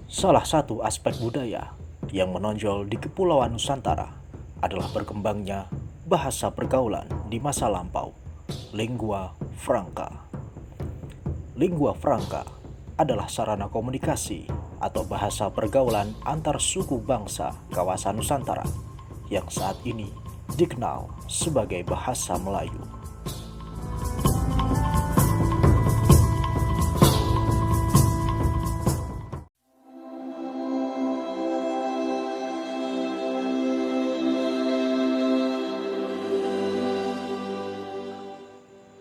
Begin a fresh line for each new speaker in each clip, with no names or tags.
Salah satu aspek budaya yang menonjol di Kepulauan Nusantara adalah berkembangnya bahasa pergaulan di masa lampau, lingua franca. Lingua franca adalah sarana komunikasi atau bahasa pergaulan antar suku bangsa kawasan Nusantara yang saat ini dikenal sebagai bahasa Melayu.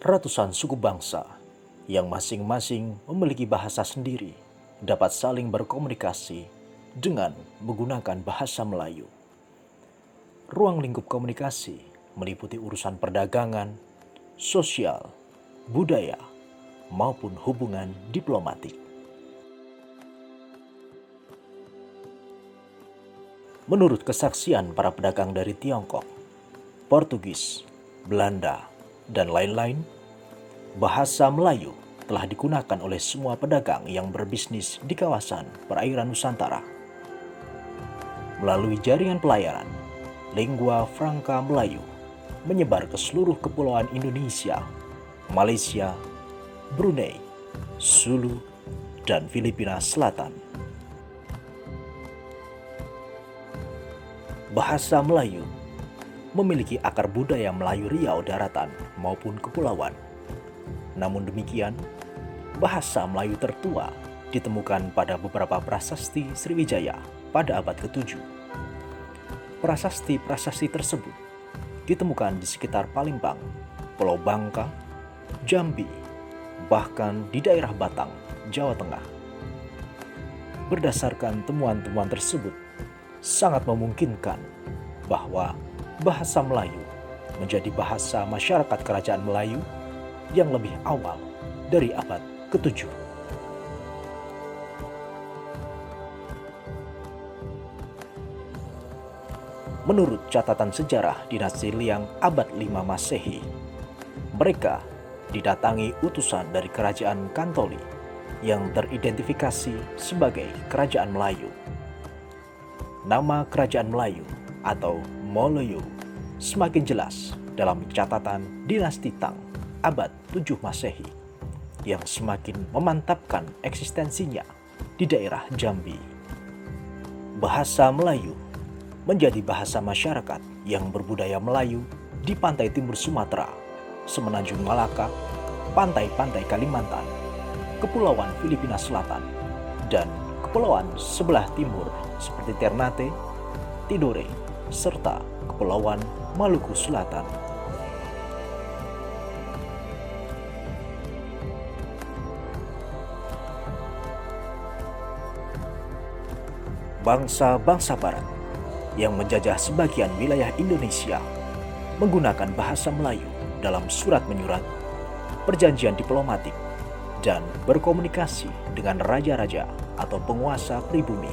Ratusan suku bangsa yang masing-masing memiliki bahasa sendiri dapat saling berkomunikasi dengan menggunakan bahasa Melayu. Ruang lingkup komunikasi meliputi urusan perdagangan, sosial, budaya, maupun hubungan diplomatik. Menurut kesaksian para pedagang dari Tiongkok, Portugis, Belanda, dan lain-lain, bahasa Melayu telah digunakan oleh semua pedagang yang berbisnis di kawasan perairan Nusantara. Melalui jaringan pelayaran, lingua franca Melayu menyebar ke seluruh kepulauan Indonesia, Malaysia, Brunei, Sulu, dan Filipina Selatan. Bahasa Melayu memiliki akar budaya Melayu Riau daratan maupun kepulauan. Namun demikian, bahasa Melayu tertua ditemukan pada beberapa prasasti Sriwijaya pada abad ke-7. Prasasti-prasasti tersebut ditemukan di sekitar Palembang, Pulau Bangka, Jambi, bahkan di daerah Batang, Jawa Tengah. Berdasarkan temuan-temuan tersebut, sangat memungkinkan bahwa bahasa Melayu menjadi bahasa masyarakat kerajaan Melayu yang lebih awal dari abad ke-7. Menurut catatan sejarah dinasti Liang abad 5 Masehi, mereka didatangi utusan dari kerajaan Kantoli yang teridentifikasi sebagai kerajaan Melayu. Nama kerajaan Melayu atau Moloyo semakin jelas dalam catatan dinasti Tang abad 7 Masehi yang semakin memantapkan eksistensinya di daerah Jambi. Bahasa Melayu menjadi bahasa masyarakat yang berbudaya Melayu di pantai timur Sumatera, semenanjung Malaka, pantai-pantai Kalimantan, kepulauan Filipina Selatan, dan kepulauan sebelah timur seperti Ternate, Tidore, serta kepulauan Maluku Selatan. Bangsa-bangsa Barat yang menjajah sebagian wilayah Indonesia menggunakan bahasa Melayu dalam surat menyurat, perjanjian diplomatik, dan berkomunikasi dengan raja-raja atau penguasa pribumi,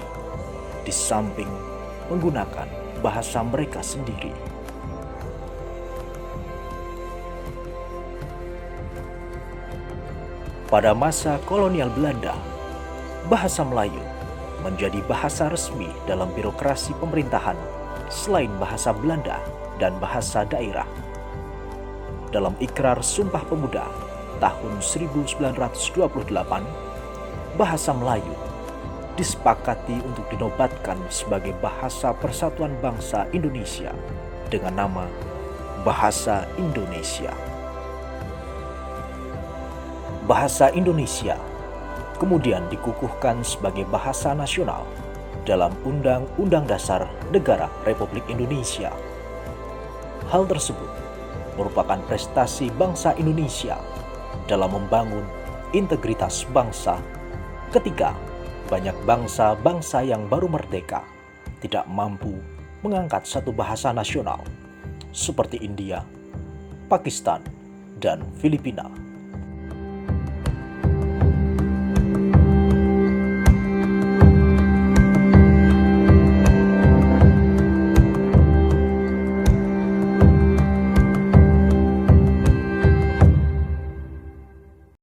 di samping menggunakan bahasa mereka sendiri. Pada masa kolonial Belanda, bahasa Melayu menjadi bahasa resmi dalam birokrasi pemerintahan selain bahasa Belanda dan bahasa daerah. Dalam Ikrar Sumpah Pemuda tahun 1928, bahasa Melayu disepakati untuk dinobatkan sebagai bahasa Persatuan Bangsa Indonesia dengan nama Bahasa Indonesia. Bahasa Indonesia kemudian dikukuhkan sebagai bahasa nasional dalam Undang-Undang Dasar Negara Republik Indonesia. Hal tersebut merupakan prestasi bangsa Indonesia dalam membangun integritas bangsa ketika banyak bangsa-bangsa yang baru merdeka tidak mampu mengangkat satu bahasa nasional seperti India, Pakistan, dan Filipina.